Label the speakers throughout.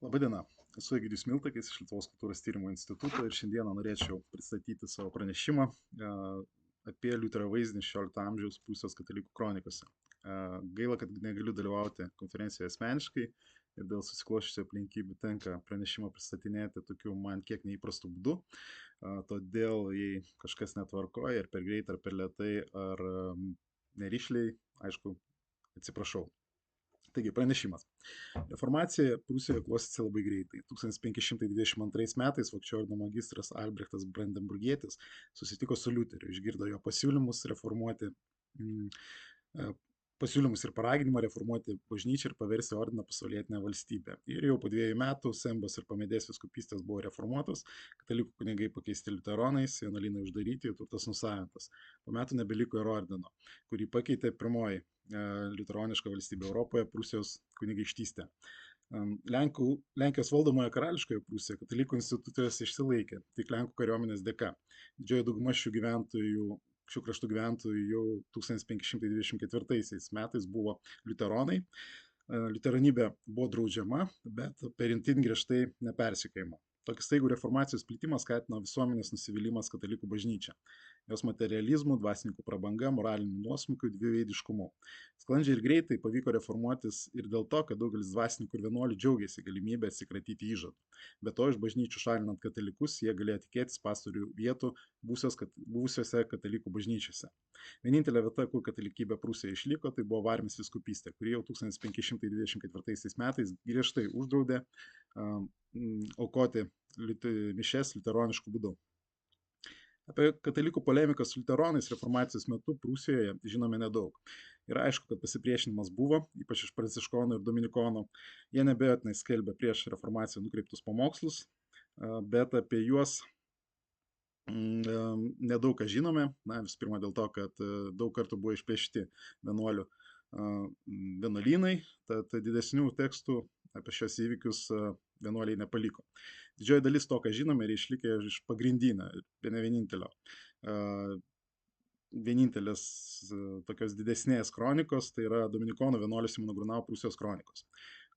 Speaker 1: Labadiena, esu Egidijus Miltakis iš Lietuvos kultūros tyrimo instituto ir šiandieną norėčiau pristatyti savo pranešimą apie Liuterio vaizdinį 16 amžiaus Prūsijos katalikų kronikose. Gaila, kad negaliu dalyvauti konferencijoje asmeniškai ir dėl susikloščiusių aplinkybių tenka pranešimą pristatinėti tokiu man kiek neįprastu būdu. Todėl, jei kažkas netvarkoja ir per greit ar per lėtai ar nerišliai, aišku, atsiprašau. Taigi, pranešimas. Reformacija Prūsijoje klostėsi labai greitai. 1522 metais vokiečių ordino magistras Albrechtas Brandenburgietis susitiko su Liuteriu, išgirdo jo pasiūlymus pasiūlymus ir paraginimą reformuoti bažnyčią ir paversti ordiną pasaulietinę valstybę. Ir jau po 2 metų Sembos ir Pamedės viskupystės buvo reformuotos, katalikų kunigai pakeisti liuteronais, vienuolynai uždaryti, jų turtas nusavintas. Po metų nebeliko ir ordino, kurį pakeitė pirmoji liuteroniška valstybė Europoje - Prūsijos kunigaikštystė. Lenkijos valdomoje karališkoje Prūsijoje katalikų institucijos išsilaikė tik Lenkų kariuomenės dėka. Didžioji dauguma šių kraštų gyventojų jau 1524 metais buvo liuteronai. Liuteronybė buvo draudžiama, bet per itin griežtai nepersekiojama. Tokį staigų reformacijos plitimą skatino visuomenės nusivylimas katalikų bažnyčia. Jos materializmų, dvasininkų prabanga, moralinių nuosmukių, dviveidiškumu. Sklandžiai ir greitai pavyko reformuotis ir dėl to, kad daugelis dvasininkų ir vienuolių džiaugiasi galimybę atsikratyti įžadų. Be to, iš bažnyčių šalinant katalikus, jie galėjo tikėtis pastorių vietų buvusiose katalikų bažnyčiose. Vienintelė vieta, kur katalikybė Prūsijoje išliko, tai buvo Varmės viskupystė, kuri jau 1524 metais griežtai uždraudė aukoti mišias liuteroniškų būdų. Apie katalikų polemiką su liuteronais reformacijos metu Prūsijoje žinome nedaug. Ir aišku, kad pasipriešinimas buvo, ypač iš pranciškonų ir dominikonų. Jie neabejotinai skelbė prieš reformaciją nukreiptus pamokslus, bet apie juos nedaug ką žinome. Visų pirma dėl to, kad daug kartų buvo išplėšti vienuolių vienuolynai, tad didesnių tekstų apie šios įvykius vienuoliai nepaliko. Didžioji dalis to, ką žinome, yra išlikę iš pagrindinio, bene vienintelės tokios didesnės kronikos, tai yra dominikonų vienuolio Simono Grunau Prūsijos kronikos.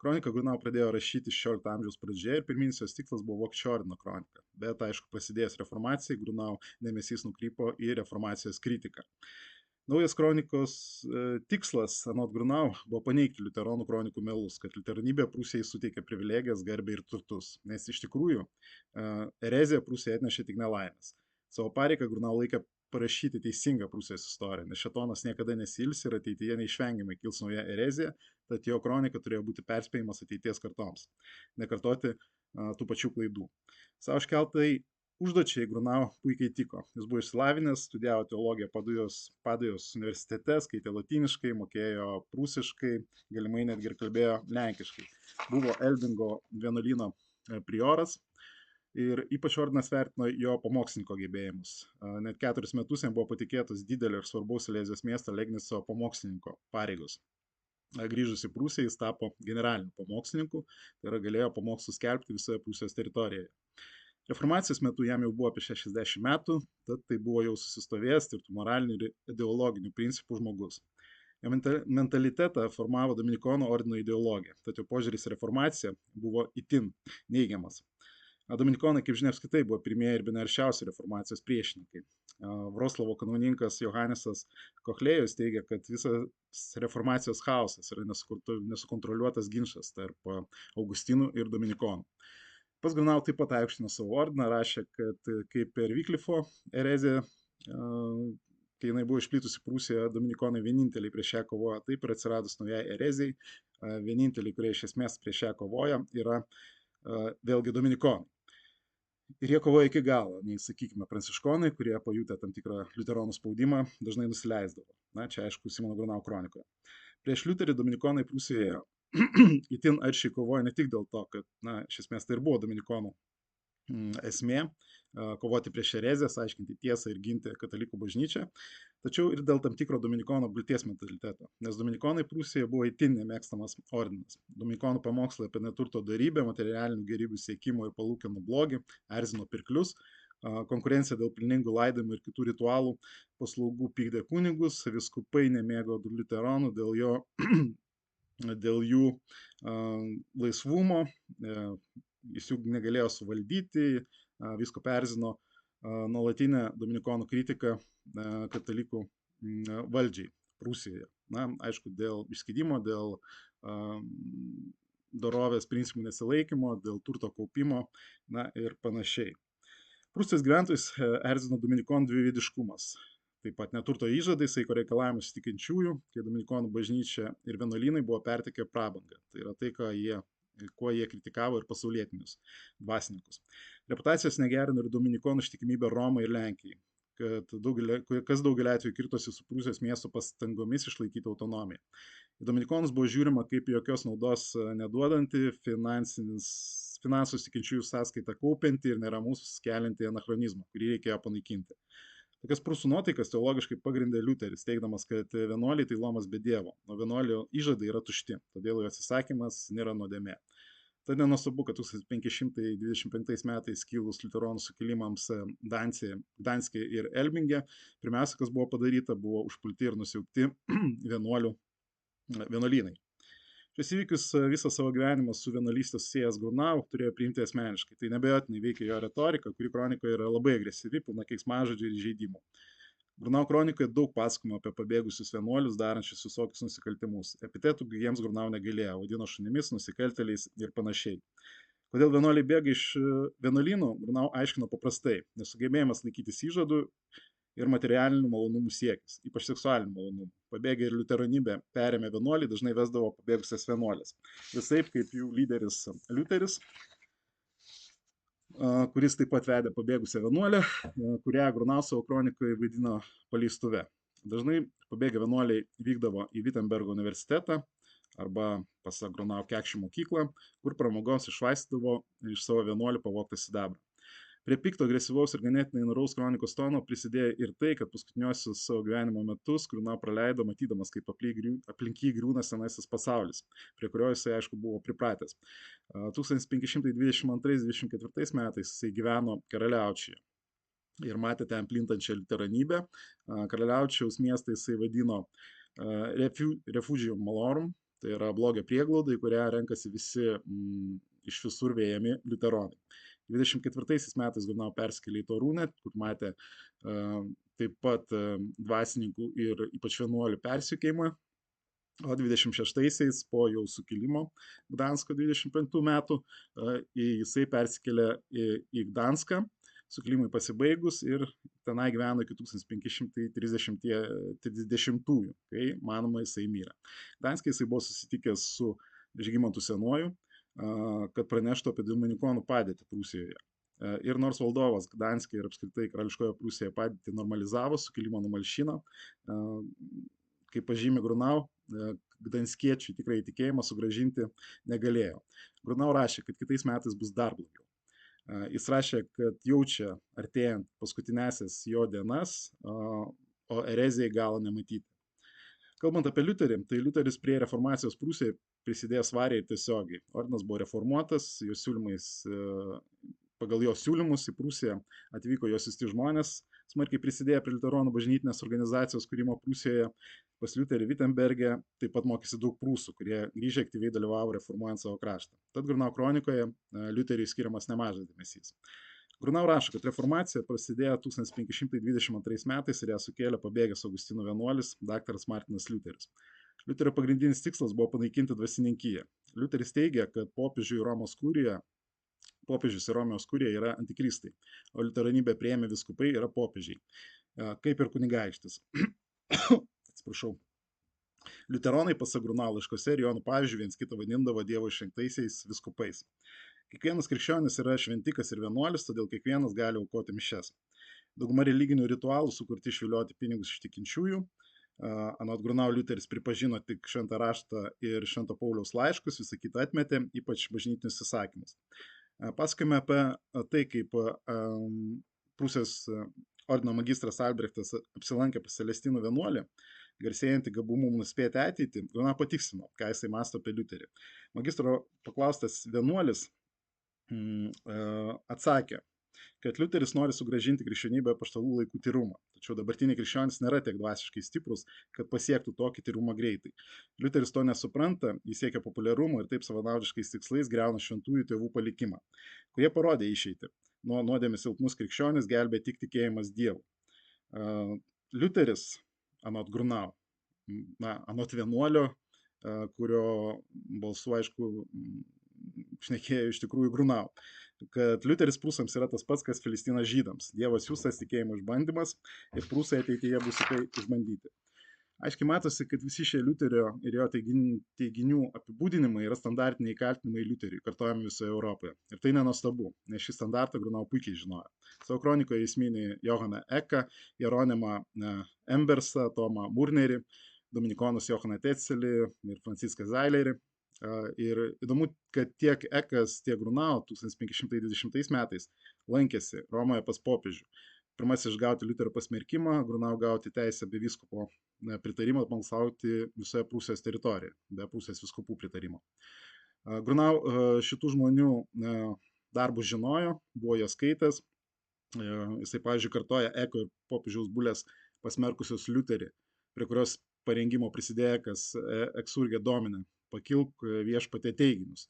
Speaker 1: Kroniką Grunau pradėjo rašyti 16 amžiaus pradžioje ir pirminis jos tikslas buvo vokiečių ordino kronika. Bet, aišku, prasidėjus reformacijai, Grunau dėmesys nukrypo į reformacijos kritiką. Naujas kronikos tikslas, anot Grunau, buvo paneigti liuteronų kronikų melus, kad liuteronybė Prūsijai suteikė privilegijas, garbę ir turtus. Nes iš tikrųjų erezija Prūsijai atnešė tik nelaimės. Savo pareigą Grunau laikė parašyti teisingą Prūsijos istoriją, nes šėtonas niekada nesilsi ir ateityje neišvengiamai kils nauja erezija, tad jo kronika turėjo būti perspėjimas ateities kartoms, nekartoti tų pačių klaidų. Savo iškeltai užduočiai Grunau puikiai tiko. Jis buvo išsilavinęs, studijavo teologiją Padujos universitete, skaitė lotyniškai, mokėjo prūsiškai, galimai netgi ir kalbėjo lenkiškai. Buvo Elbingo vienuolyno prioras ir ypač ordinas vertino jo pamokslininko gebėjimus. Net 4 metus jam buvo patikėtas didelio ir svarbaus Silezijos miesto Legnico pamokslininko pareigos. Grįžus į Prūsiją jis tapo generaliniu pamokslininku, tai yra galėjo pamokslus skelbti visoje Prūsijos teritorijoje. Reformacijos metu jam jau buvo apie 60 metų, tad tai buvo jau susistovėjęs tvirtų moralinių ir ideologinių principų žmogus. Jo mentalitetą formavo dominikonų ordino ideologija, tad jo požiūris į reformaciją buvo itin neigiamas. Dominikonai, kaip žinia, apskritai buvo pirmieji ir bene aršiausi reformacijos priešininkai. Vroclavo kanauninkas Johanesas Kochlėjus teigia, kad visas reformacijos chaosas yra nesukontroliuotas ginčas tarp Augustinų ir dominikonų. Pats Grunau taip pat aukštino savo ordiną, rašė, kad kaip per Vyklifo ereziją, kai jinai buvo išplitusi Prūsijoje, dominikonai vieninteliai prieš ją kovoja, taip ir atsiradus naujai erezijai, vieninteliai, kurie iš esmės prieš ją kovoja, yra vėlgi dominikonai. Ir jie kovoja iki galo, nei, sakykime, pranciškonai, kurie pajutę tam tikrą liuteronų spaudimą, dažnai nusileisdavo. Čia, aišku, Simono Grunau kronikoje. Prieš Liuterį dominikonai Prūsijoje itin aršiai kovoja ne tik dėl to, kad, iš esmės tai ir buvo dominikonų esmė kovoti prieš erezijas, aiškinti tiesą ir ginti katalikų bažnyčią, tačiau ir dėl tam tikro dominikonų bulties mentaliteto, nes dominikonai Prūsijoje buvo itin nemėgstamas ordinas. Dominikonų pamokslai apie neturto darybę, materialinių gėrybių siekimo ir palūkanų blogį erzino pirklius, konkurencija dėl pelningų laidojimų ir kitų ritualų paslaugų pykdė kunigus, vyskupai nemėgo liuteronų dėl jo dėl jų laisvumo, jis jų negalėjo suvaldyti, visko perzino nuolatinė dominikonų kritika katalikų valdžiai Prūsijoje. Na, aišku, dėl išskydimo, dėl dorovės principų nesilaikymo, dėl turto kaupimo, na ir panašiai. Prūsijos gyventojus erzino dominikonų dviveidiškumas. Taip pat neturto įžadai, saiko reikalavimus tikinčiųjų, kai dominikonų bažnyčia ir vienuolynai buvo pertekę prabangą. Tai yra tai, kuo jie kritikavo ir pasaulietinius dvasininkus. Reputacijos negerino ir dominikonų ištikimybė Romai ir Lenkijai, kas daugelį atvejų kirtosi su Prūsijos miesto pastangomis išlaikyti autonomiją. Į dominikonus buvo žiūrima kaip jokios naudos neduodanti, finansus tikinčiųjų sąskaitą kaupianti ir neramus kelianti anachronizmą, kurį reikėjo panaikinti. Tokias prūsų nuotaikas teologiškai pagrindė Liuteris, teigdamas, kad vienuoliai tai luomas be Dievo, o vienuolio įžadai yra tušti, todėl jo atsisakymas nėra nuodėmė. Tad nenuostabu, kad 1525 metais kilus liuteronų sukilimams Gdanske ir Elbinge, pirmiausia, kas buvo padaryta, buvo užpulti ir nusiaubti vienuolynai. Šios įvykius visą savo gyvenimą su vienuolystė susijęs Grunau turėjo priimti asmeniškai. Tai nebejotinai veikia jo retorika, kuri kronikoje yra labai agresyvi, pilna keiksmažodžių ir įžeidimų. Grunau kronikoje daug pasakojimų apie pabėgusius vienuolius, darančius visokius nusikaltimus. Epitetų jiems Grunau negailėjo, vadino šunimis, nusikaltėliais ir panašiai. Kodėl vienuoliai bėga iš vienuolynų, Grunau aiškino paprastai, nesugebėjimas laikytis įžadų ir materialinių malonumų siekis, ypač seksualinių malonumų. Pabėgę ir liuteronybę perėmę vienuoliai dažnai vesdavo pabėgusias vienuolės. Visaip kaip jų lyderis Liuteris, kuris taip pat vedė pabėgusią vienuolę, kurią Grunau savo kronikoje vaidino paleistuve. Dažnai pabėgę vienuoliai vykdavo į Wittenbergo universitetą arba pasak Grunau Kekščių mokyklą, kur pramogoms išvaistydavo iš savo vienuolių pavogtą sidabrą. Prie pikto, agresyvaus ir ganėtinai naraus kronikos tono prisidėjo ir tai, kad paskutiniosius savo gyvenimo metus Grunau praleido matydamas, kaip aplink jį griūna senasis pasaulis, prie kurio jisai, aišku, buvo pripratęs. 1522-24 metais jisai gyveno Karaliaučiuje ir matė ten plintančią liuteronybę. Karaliaučiaus miestą jisai vadino Refugium Malorum, tai yra blogio prieglauda, į kurią renkasi visi iš visur vėjami liuteronai. 24 metais Grunau persikėlė į Torūnę, kur matė taip pat dvasininkų ir ypač vienuolių persekiojimą, o 26-aisiais po jau sukilimo Gdansko 25 metų jisai persikėlė į Gdanską, sukilimui pasibaigus ir tenai gyveno iki 1530-ųjų, kai manoma jisai mirė. Gdanske jisai buvo susitikęs su Žygimantu Senuoju, kad praneštų apie dominikonų padėtį Prūsijoje. Ir nors valdovas Gdanske ir apskritai karališkoje Prūsijoje padėtį normalizavo, sukilimą numalšino, kaip pažymė Grunau, gdanskiečių tikrai tikėjimą sugrąžinti negalėjo. Grunau rašė, kad kitais metais bus dar blogiau. Jis rašė, kad jaučia artėjant paskutinėsias jo dienas, o erezijai galo nematyti. Kalbant apie Liuterį, tai Liuteris prie reformacijos Prūsijoje prisidėjo svariai ir tiesiogiai. Ordinas buvo reformuotas, pagal jo siūlymus į Prūsiją atvyko jos siųsti žmonės, smarkiai prisidėjo prie liuteronų bažnytinės organizacijos kūrimo Prūsijoje. Pas Liuterį Wittenberge taip pat mokėsi daug prūsų, kurie grįžę aktyviai dalyvavo reformuojant savo kraštą. Tad Grunau kronikoje Liuteriui skiriamas nemažas dėmesys. Grunau rašo, kad reformacija prasidėjo 1522 metais ir ją sukėlė pabėgęs Augustino vienuolis daktaras Martinas Liuteris. Liuterio pagrindinis tikslas buvo panaikinti dvasininkiją. Liuteris teigia, kad popiežius ir Romijos kurija yra antikristai, o liuteronybę priėmę vyskupai yra popiežiai, kaip ir kunigaikštis. Atsiprašau. Liuteronai pasak Grunau laiškose ir Jonų pavyzdžių viens kitą vadindavo Dievo išrinktaisiais viskupais. Kiekvienas krikščionis yra šventikas ir vienuolis, todėl kiekvienas gali aukoti mišias. Dauguma religinių ritualų sukurti išvilioti pinigus iš tikinčiųjų. Anot Grunau Liuteris pripažino tik šventą raštą ir švento Pauliaus laiškus, visą kitą atmetė, ypač bažnytinius įsakymus. Pasakojame apie tai, kaip Prūsijos ordino magistras Albrechtas apsilankė pas Celestinų vienuolį, garsėjantį gabumu nuspėti ateitį. Grunau patikslino, ką jisai mąsto apie Liuterį. Magistro paklaustas vienuolis atsakė, kad Liuteris nori sugrąžinti krikščionybę apaštalų laikų tyrumą. Tačiau dabartiniai krikščionys nėra tiek dvasiškai stiprus, kad pasiektų tokį tyrumą greitai. Liuteris to nesupranta, jis siekia populiarumo ir taip savanaudiškais tikslais griauna šventųjų tėvų palikimą, kurie parodė išeitį. Nuo nuodėmės silpnus krikščionis gelbė tik tikėjimas Dievu. Liuteris, anot Grunau, anot vienuolio, kurio balsu, aišku, šnekėjo iš tikrųjų Grunau, kad Liuteris prūsams yra tas pats, kas Filistinas žydams. Dievo siųstas tikėjimo išbandymas ir prūsai ateityje bus į tai išbandyti. Aiškiai matosi, kad visi šie Liuterio ir jo teiginių apibūdinimai yra standartiniai kaltinimai Liuteriui, kartojami visoje Europoje. Ir tai nenuostabu, nes šį standartą Grunau puikiai žinojo. Savo kronikoje jis mini Johaną Eką, Jeronimą Embersą, Tomą Murnerį, dominikonus Johaną Tetzelį ir Franciską Zailerį. Ir įdomu, kad tiek Ekas, tiek Grunau 1520 metais lankėsi Romoje pas popiežių. Pirmasis išgauti Liuterio pasmerkimą, Grunau gauti teisę be vyskupo pritarimą balsauti visoje Prūsijos teritorijoje, be Prūsijos vyskupų pritarimo. Grunau šitų žmonių darbus žinojo, buvo jo skaitęs. Jisai, pavyzdžiui, kartoja Eko ir popiežiaus bulės pasmerkusios Liuterį, prie kurios parengimo prisidėjo Ekas exurge domine, pakilk viešpatie teiginius.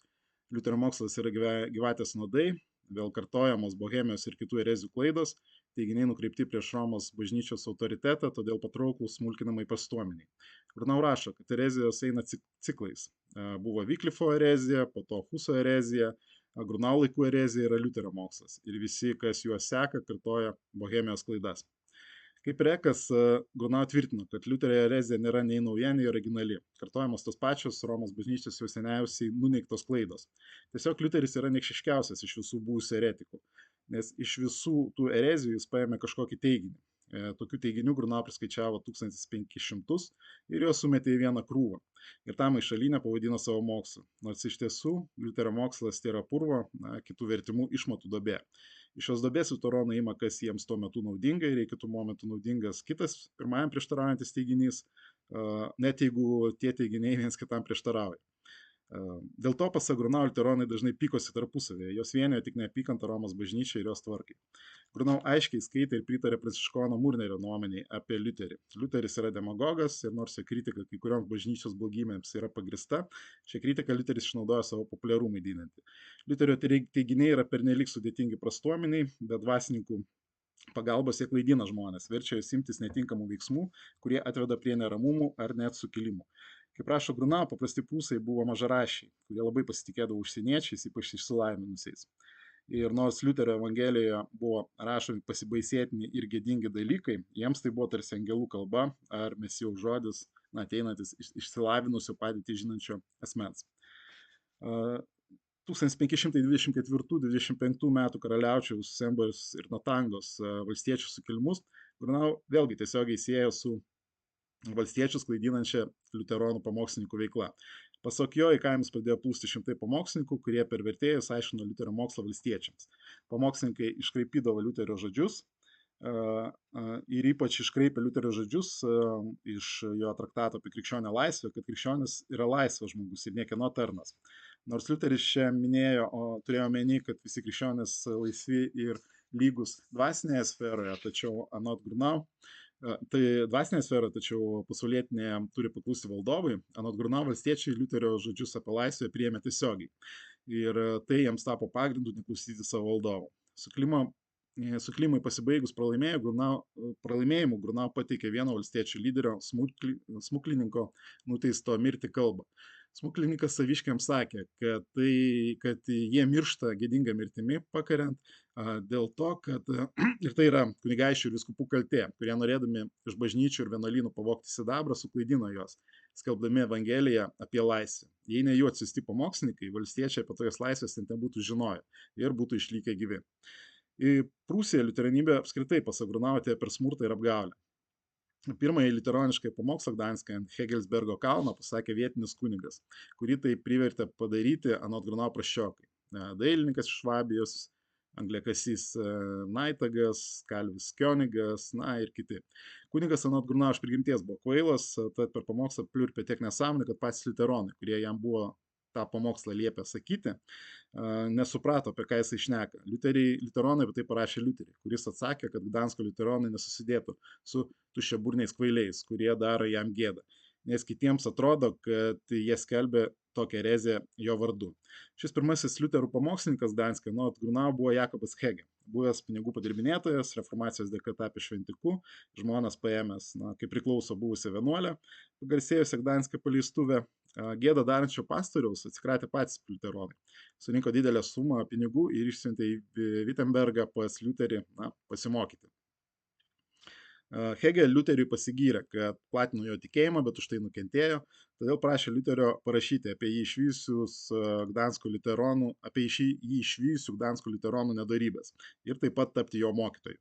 Speaker 1: Liuterio mokslas yra gyvatės nuodai, vėl kartojamos Bohemijos ir kitų erezijų klaidos, teiginiai nukreipti prieš Romos bažnyčios autoritetą, todėl patrauklūs smulkinamai pastuomeniai. Grunau rašo, kad erezijos eina ciklais. Buvo Vyklifo erezija, po to Huso erezija, Grunau laikų erezija yra Liuterio mokslas. Ir visi, kas juos seka, kartoja Bohemijos klaidas. Kaip ir Ekas, Grunau tvirtino, kad Liuterio erezija nėra nei nauja, nei originali. Kartojamos tos pačios Romos bažnyčios jau seniausiai nuneigtos klaidos. Tiesiog Liuteris yra niekšiškiausias iš visų buvusių eretikų, nes iš visų tų erezijų jis paėmė kažkokį teiginį. Tokių teiginių Grunau priskaičiavo 1500 ir juos sumetė į vieną krūvą. Ir tą maišalinę pavadino savo mokslu. Nors iš tiesų Liuterio mokslas tėra purvo, kitų vertimų išmatų duobė. Iš šios duobės liuteronai ima, kas jiems tuo metu naudinga ir kitų momentų naudingas kitas pirmajam prieštaraujantis teiginys, net jeigu tie teiginiai viens kitam prieštarauja. Dėl to, pasak Grunau, liuteronai dažnai pykosi tarpusavėje, jos vienijo tik neapykantą Romos bažnyčią ir jos tvarkai. Grunau aiškiai skaitė ir pritarė Pranciškono Murnerio nuomoniai apie Liuterį. Liuteris yra demagogas ir nors jo kritika kai kurioms bažnyčios blogybėms yra pagrista, šią kritiką Liuteris išnaudoja savo populiarumui didinti. Liuterio teiginiai yra pernelyg sudėtingi prastuomeniai, bet dvasininkų pagalbos jie klaidina žmonės, verčia juos imtis netinkamų veiksmų, kurie atveda prie neramumų ar net sukilimų. Kaip rašo Grunau, paprasti prūsai buvo mažaraščiai, kurie labai pasitikėdavo užsieniečiais, ypač išsilavinusiais. Ir nors Liuterio evangelijoje buvo rašomi pasibaisėtini ir gėdingi dalykai, jiems tai buvo tarsi angelų kalba ar mesijaus žodis, ateinantis išsilavinusio padėtį žinančio asmens. 1524-25 metų karaliaučiaus Sembos ir Natangos valstiečių sukilimus Grunau vėlgi tiesiogiai sieja su valstiečius klaidinančią liuteronų pamokslininkų veikla. Pasak jo, į kaimus pradėjo plūsti šimtai pamokslininkų, kurie per vertėjus aiškino Liuterio mokslą valstiečiams. Pamokslininkai iškraipydavo Liuterio žodžius ir ypač iškraipė Liuterio žodžius iš jo traktato apie krikščionę laisvę, kad krikščionis yra laisvas žmogus ir niekieno tarnas. Nors Liuteris čia minėjo, turėjo omeny, kad visi krikščionys laisvi ir lygus dvasinėje sferoje, tačiau anot Grunau, tai dvasinė sfera, tačiau pasaulietinė turi paklusti valdovui. Anot Grunau, valstiečiai Liuterio žodžius apie laisvę priėmė tiesiogiai. Ir tai jiems tapo pagrindu neklausyti savo valdovų. Sukilimui pasibaigus pralaimėjimu Grunau pateikė vieno valstiečių lyderio smuklininko nuteisto mirti kalbą. Smuklininkas saviškiams sakė, kad jie miršta gėdinga mirtimi pakariant dėl to, kad ir tai yra kunigaikščių ir vyskupų kaltė, kurie norėdami iš bažnyčių ir vienuolynų pavogti sidabrą, suklaidino juos, skelbdami evangeliją apie laisvę. Jei ne jų atsiųsti pamokslininkai, valstiečiai apie tokias laisvės net nebūtų žinoję ir būtų išlikę gyvi. Į Prūsiją liuteronybė apskritai, pasak Grunau, atėjo per smurtą ir apgaulę. Pirmąjį liuteroniškai pamokslą Gdanske ant Hegelsbergo kalno pasakė vietinis kunigas, kurį tai privertė padaryti anot Grunau prasčiokai. Dailininkas iš Švabijos, angliakasys Naitagas, kalvis Kionigas, ir kiti. Kunigas anot Grunau iš prigimties buvo kvailas, tad per pamokslą pliurpė tiek nesąmonę, kad patys liuteronai, kurie jam buvo tą pamokslą liepė sakyti, nesuprato, apie ką jisai šneka. Liuteronai apie tai parašė Liuterį, kuris atsakė, kad Gdansko liuteronai nesusidėtų su tuščiaburniais kvailiais, kurie daro jam gėdą, nes kitiems atrodo, kad jie skelbia tokią ereziją jo vardu. Šis pirmasis liuterų pamokslininkas Gdanske nuo Grunau buvo Jakobas Hege, buvęs pinigų padirbinėtojas, reformacijos dėka tapęs šventiku, žmonas paėmęs, kaip priklauso buvusią vienuolę, pagarsėjusią Gdanske paleistuvę, gėdą darančio pastoriaus atsikratė patys liuteronai. Surinko didelę sumą pinigų ir išsiuntė į Wittenbergą pas Liuterį pasimokyti. Hegel Liuteriui pasigyrė, kad platino jo tikėjimą, bet už tai nukentėjo, todėl prašė Liuterio parašyti apie jį išvyjusių Gdansko liuteronų nedarybės ir taip pat tapti jo mokytoju.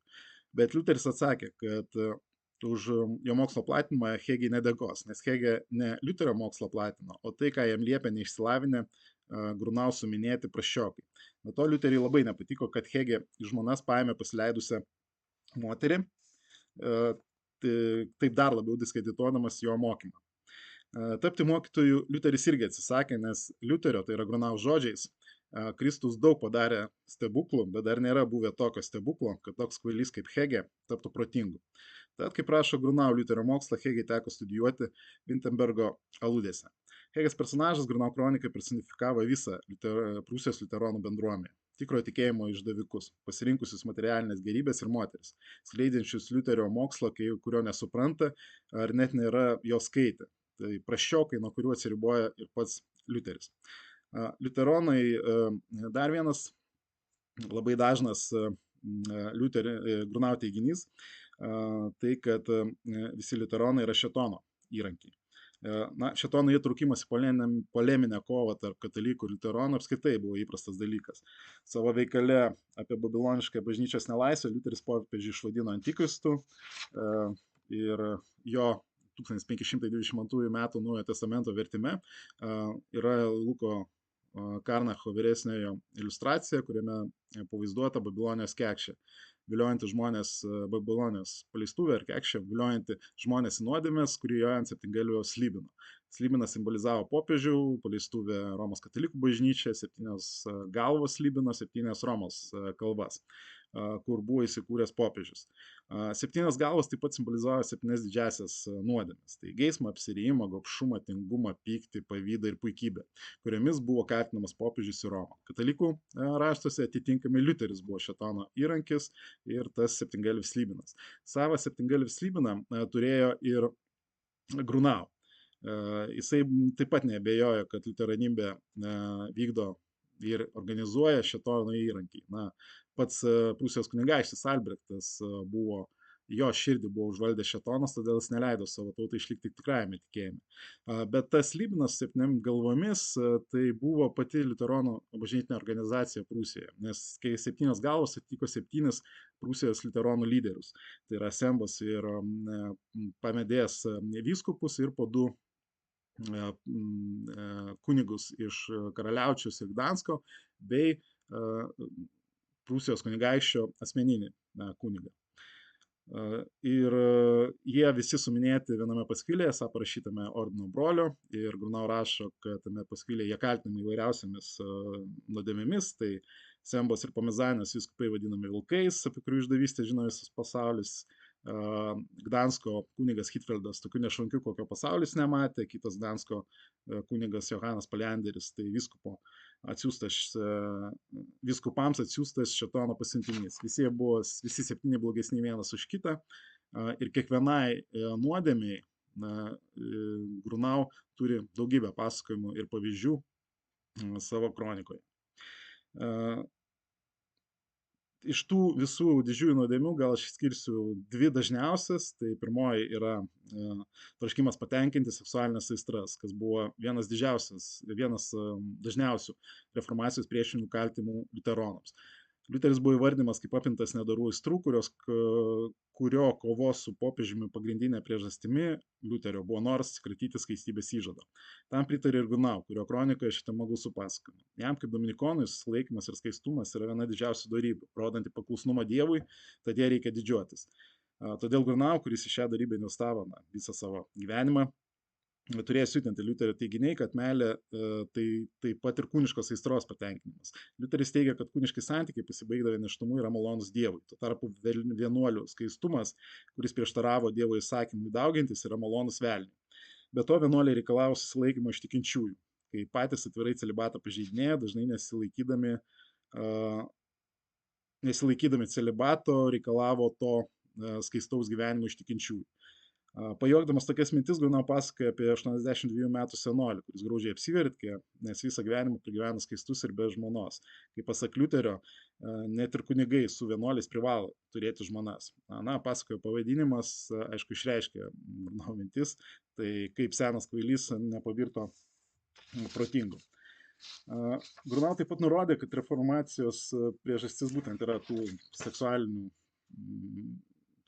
Speaker 1: Bet Liuteris atsakė, kad už jo mokslo platinimą Hegei nedėkos, nes Hegė ne Liuterio mokslo platino, o tai, ką jam liepė neišsilavinę Grunau suminėti prasčiokai. Be to Liuteriui labai nepatiko, kad Hegė iš žmonas paėmė pasileidusią moterį, taip dar labiau diskredituodamas jo mokymą. Tapti mokytoju Liuteris irgi atsisakė, nes Liuterio, tai yra Grunau žodžiais, Kristus daug padarė stebuklų, bet dar nėra buvę tokio stebuklo, kad toks kvailys kaip Hegė taptų protingu. Tad, kaip rašo Grunau Liuterio mokslą, Hegei teko studijuoti Wittenbergo aludėse. Hegės personažas Grunau kronikai personifikavo visą Prūsijos liuteronų bendruomenę. Tikrojo tikėjimo išdavikus, pasirinkusius materialinės gerybės ir moteris, skleidžiančius Liuterio mokslo, kurio nesupranta ar net nėra jo skaitę. Tai prasčiokai, nuo kurių atsiriboja ir pats Liuteris. Liuteronai, dar vienas labai dažnas Grunau teiginys, tai kad visi liuteronai yra šėtono įrankiai. Šėtono įtraukimas į poleminę kovą tarp katalikų ir liuteronų apskritai buvo įprastas dalykas. Savo veikale apie babilonišką bažnyčios nelaisvę Liuteris popiežių išvadino antikristu ir jo 1522 metų Naujojo testamento vertime yra Luko Karnacho vyresniojo iliustracija, kuriame pavaizduota Babilonijos kekšė, viliojanti žmonės Babilonijos paleistuvę ir kekšė, viliojanti žmonės į nuodėmės, kurį joje ant septyngalvio slibino. Slibinas simbolizavo popiežių, paleistuvę Romos katalikų bažnyčią, 7 galvos slibino, 7 Romos kalvas, kur buvo įsikūręs popiežius. 7 galvos taip pat simbolizavo 7 didžiasias nuodėmes. Tai geismą, apsirijimą, gobšumą, tingumą, pyktį, pavydą ir puikybę, kuriomis buvo kaltinamas popiežius į Romą. Katalikų raštuose atitinkamai Liuteris buvo šėtono įrankis ir tas septyngalvis slibinas. Savą septyngalvis slibiną turėjo ir Grunau. Jisai taip pat neabejojo, kad liuteronybė vykdo ir organizuoja šėtono įrankiai. Pats Prūsijos kunigaikštis Albrechtas jo širdį buvo užvaldęs šėtonas, todėl jis neleido savo tautai išlikti tikrajame tikėjime. Bet tas slibinas 7 galvomis, tai buvo pati liuteronų bažnytinė organizacija Prūsijoje, nes kai 7 galvos atitiko 7 Prūsijos liuteronų lyderius. Tai yra Sembos ir Pamedės vyskupus ir po 2 kunigus iš Karaliaučiaus ir Gdansko, bei Prūsijos kunigaikščio asmeninį kunigą. Ir jie visi suminėti viename paskvilėje, aprašytame ordino brolio, ir Grunau rašo, kad tame paskvilėje jie kaltinami įvairiausiamis nuodėmėmis, tai Sembos ir Pomezanės vyskupai vadinami vilkais, apie kurių išdavystę žino visas pasaulis. Gdansko kunigas Hitfeldas tokių nešvankių, kokio pasaulis nematė, kitas Gdansko kunigas Johanas Palianderis, tai vyskupams atsiųstas šėtono pasiuntinys. Visi 7 blogesni vienas už kitą ir kiekvienai nuodėmiai Grunau turi daugybę pasakojimų ir pavyzdžių savo kronikoje. Iš tų visų didžiųjų nuodėmių gal aš išskirsiu 2 dažniausias. Tai pirmoji yra troškimas patenkinti seksualinės aistras, kas buvo vienas dažniausių reformacijos priešinių kaltinimų liuteronams. Liuteris buvo įvardymas kaip apimtas nedorų aistrų, kurio kovos su popiežiumi pagrindinė priežastimi Liuterio buvo noras atsikratyti skaistybės įžado. Tam pritarė ir Grunau, kurio kronikoje ši tema gausu pasakojama. Jam kaip dominikonui susilaikymas ir skaistumas yra viena didžiausių dorybių, rodanti paklusnumą Dievui, tad jie reikia didžiuotis. Todėl Grunau, kuris į šią dorybę investavo visą savo gyvenimą, turėjo siutinti Liuterio teiginiai, kad meilė tai taip pat ir kūniškos aistros patenkinimas. Liuteris teigia, kad kūniški santykiai pasibaigdavę neštumu yra malonus Dievui. Tuo tarpu vienuolių skaistumas, kuris prieštaravo Dievo įsakymui daugintis, yra malonus velniui. Be to, vienuoliai reikalavo susilaikymo iš tikinčiųjų, kai patys atvirai celibatą pažeidinėjo, dažnai nesilaikydami celibato, reikalavo to skaistaus gyvenimo iš tikinčiųjų. Pajuokdamas tokias mintis, Grunau pasakoja apie 82 metų senolį, kuris graudžiai apsiverkė, nes visą gyvenimą pragyveno skaistus ir be žmonos. Kaip pasak Liuterio, net ir kunigai su vienuoliais privalo turėti žmonas. Na, pasakojo pavadinimas, aišku, išreiškia Grunau mintis, tai kaip senas kvailys nepavirto protingu. Grunau taip pat nurodė, kad reformacijos priežastis būtent yra tų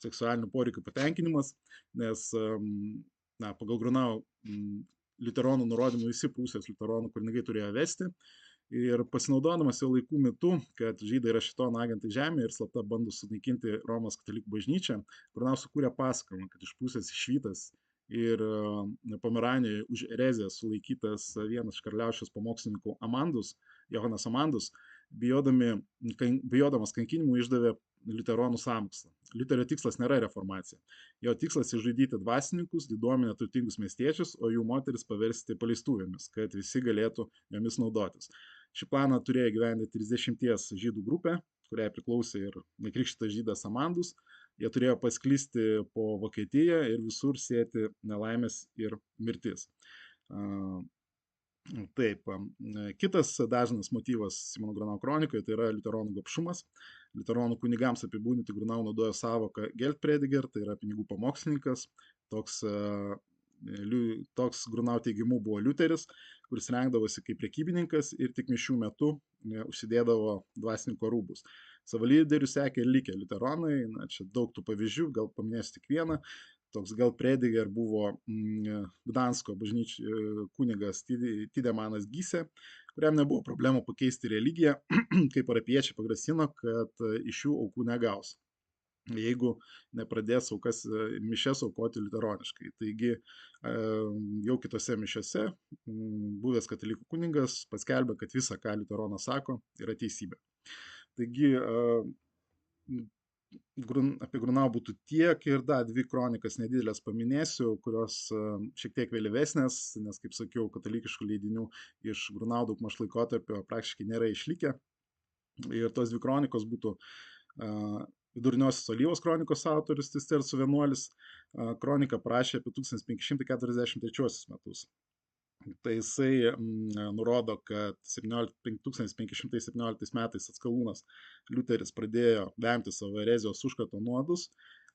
Speaker 1: seksualinių poreikių patenkinimas, nes pagal Grunau liuteronų nurodymų visi Prūsijos liuteronų kunigai turėjo vesti ir pasinaudodamas jo laikų mitu, kad žydai yra šitono agentai žemėje ir slapta bando sunaikinti Romos katalikų bažnyčią, Grunau sukūrė pasakojimą, kad iš Prūsijos išvytas ir Pomeranijoje už ereziją sulaikytas vienas iš karaliaučiaus pamokslininkų Johanas Amandus, bijodamas kankinimų išdavė liuteronų sąmokslą. Liuterio tikslas nėra reformacija. Jo tikslas išžudyti dvasininkus, diduomenę turtingus miestiečius, o jų moteris paversti paleistuvėmis, kad visi galėtų jomis naudotis. Šį planą turėjo gyventi 30 žydų grupė, kuriai priklausė ir nekrikštytas žydas Amandus. Jie turėjo pasklisti po Vokietiją ir visur sėti nelaimės ir mirtis. Taip, kitas dažnas motyvas Simono Grunau kronikoje tai yra liuteronų gobšumas. Liuteronų kunigams apibūdinti Grunau naudojo sąvoką Geldprediger, tai yra pinigų pamokslininkas. Toks Grunau teigimu buvo Liuteris, kuris rengdavosi kaip prekybininkas ir tik mišių metu užsidėdavo dvasininko rūbus. Savo lyderių sekė ir likę liuteronai, čia daug tų pavyzdžių, gal paminėsiu tik vieną. Toks Geldprediger buvo Gdansko kunigas Tidemanas Gyse, kuriam nebuvo problemų pakeisti religiją, kai parapiečiai pagrasino, kad iš jų aukų negaus, jeigu nepradės mišias aukoti liuteroniškai. Taigi jau kitose mišiose buvęs katalikų kunigas paskelbė, kad visa, ką liuteronas sako, yra teisybė. Taigi apie Grunau būtų tiek ir dvi kronikas nedidelės paminėsiu, kurios šiek tiek vėlyvesnės, nes, kaip sakiau, katalikiškų leidinių iš Grunau daugmaž laikotarpio praktiškai nėra išlikę. Ir tos dvi kronikos būtų Viduriniosios Olyvos kronikos autorius Cistercų vienuolis. Kroniką parašė apie 1543 metus. Tai jisai nurodo, kad 1517 metais Atskalūnas Liuteris pradėjo vemti savo erezijos užkrato nuodus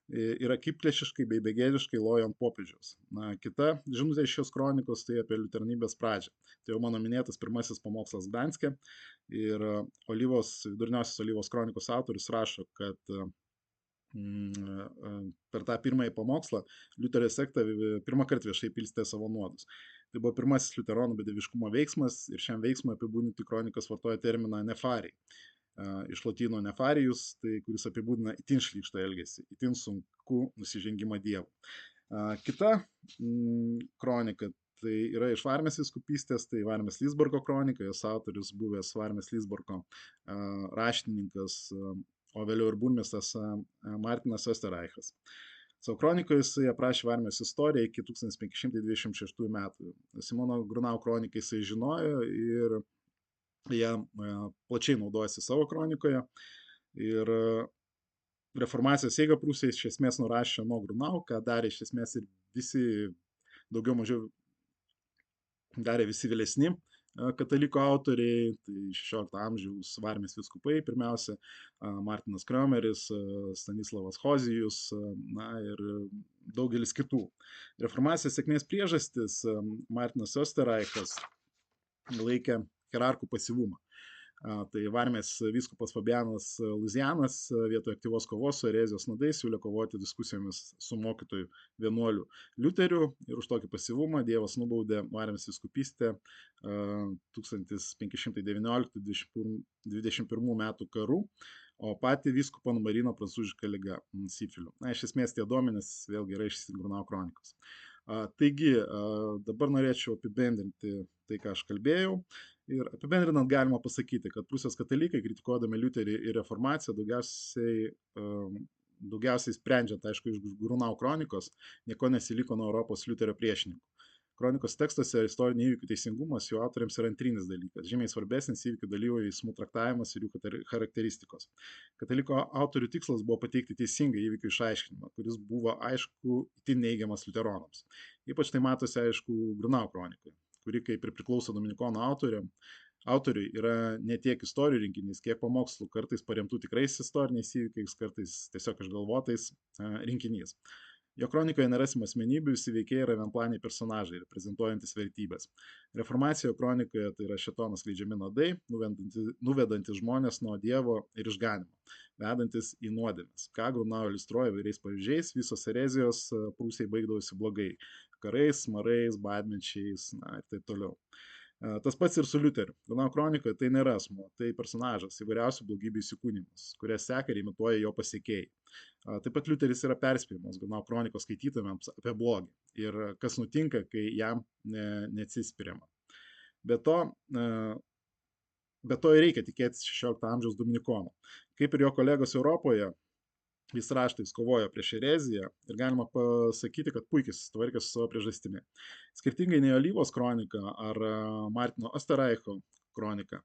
Speaker 1: ir akiplėšiškai bei begėdiškai lojo ant popiežiaus. Kita žinutė iš šios kronikos tai apie liuteronybės pradžią. Tai jau mano minėtas pirmasis pamokslas Gdanske ir Viduriniosios Olyvos kronikos autorius rašo, kad per tą pirmąjį pamokslą Liuterio sekta pirmą kartą viešai pilstė savo nuodus. Tai buvo pirmasis liuteronų bedieviškumo veiksmas ir šiam veiksmui apibūdinti kronikas vartoja terminą nefariai. Iš lotynų nefarijus, tai kuris apibūdina itin šlykštą elgesį, itin sunku nusižengimą Dievui. Kita kronika tai yra iš Varmės vyskupystės, tai Varmės Lysborgo kronika, jos autorius buvęs Varmės Lysborgo raštininkas, o vėliau ir burmistras Martinas Österreichas. Savo kronikoje jisai aprašė Varmijos istoriją iki 1526 metų. Simono Grunau kroniką jisai žinojo ir ją plačiai naudojasi savo kronikoje. Ir reformacijos eigą Prūsija iš esmės nurašė nuo Grunau, ką darė iš esmės ir visi, daugiau mažiau darė visi vėlesni katalikų autoriai, tai 16 amžiaus Varmės vyskupai, pirmiausia, Martinas Kriomeris, Stanislavas Hozijus, ir daugelis kitų. Reformacijos sėkmės priežastis Martinas Österreichas laikė hierarchų pasyvumą. Tai Varmės vyskupas Fabianas Luzianas vietoje aktyvos kovos su erezijos nuodais siūlė kovoti diskusijomis su mokytoju vienuoliu Liuteriu ir už tokį pasyvumą Dievas nubaudė Varmės vyskupystę 1519-21 metų karu, o patį vyskupą numarino prancūziška liga sifiliu. Iš esmės tie duomenys vėlgi yra iš Grunau kronikos. Taigi, dabar norėčiau apibendrinti tai, ką aš kalbėjau. Ir apibendrinant galima pasakyti, kad Prūsijos katalikai, kritikuodami Liuterį ir reformaciją, daugiausiai sprendžiant, aišku, iš Grunau kronikos, nieko nesiliko nuo Europos Liuterio priešininkų. Kronikos tekstuose istorinių įvykių teisingumas jų autoriams yra antrinis dalykas, žymiai svarbesnis įvykių dalyvių eismų traktavimas ir jų charakteristikos. Kataliko autorių tikslas buvo pateikti teisingą įvykių išaiškinimą, kuris buvo, aišku, itin neigiamas liuteronams. Ypač tai matosi, aišku, Grunau kronikoje, kuri, kaip ir priklauso dominikonų autoriui, yra ne tiek istorijų rinkinys, kiek pamokslų, kartais paremtų tikrais istoriniais įvykiais, kartais tiesiog išgalvotais rinkinys. Jo kronikoje nerasim asmenybių, visi veikėjai yra vienplaniai personažai, reprezentuojantis vertybės. Reformacijo kronikoje tai yra šėtono skleidžiami nuodai, nuvedantis žmonės nuo Dievo ir išganimo, vedantis į nuodėmes. Ką Grunau iliustruoja vairiais pavyzdžiais, visos erezijos Prūsijai baigdavosi blogai - karais, marais, badmečiais, na ir taip toliau. Tas pats ir su Liuteriu. Grunau kronikoje tai nėra asmuo, tai personažas, įvairiausių blogybių įsikūnimas, kurias seka ir imituoja jo pasiekėjai. Taip pat Liuteris yra perspėjimas Grunau kronikos skaitytojams apie blogį ir kas nutinka, kai jam neatsispiriama. Be to ir reikia tikėtis 16 amžiaus Dominikono. Kaip ir jo kolegos Europoje, jis raštais kovojo prieš ereziją ir galima pasakyti, kad puikiai susitvarkė su savo priežastimi. Skirtingai nei Alyvos kronika ar Martino Osterreicho kronika,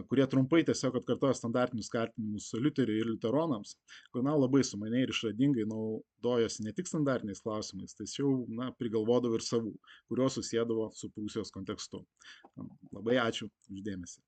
Speaker 1: kurie trumpai tiesiog atkartoja standartinius kaltinimus Liuteriui ir liuteronams, Grunau labai sumaniai ir išradingai naudojosi ne tik standartiniais klausimais, tačiau prigalvodavo ir savų, kuriuos susėdavo su Prūsijos kontekstu. Labai ačiū už dėmesį.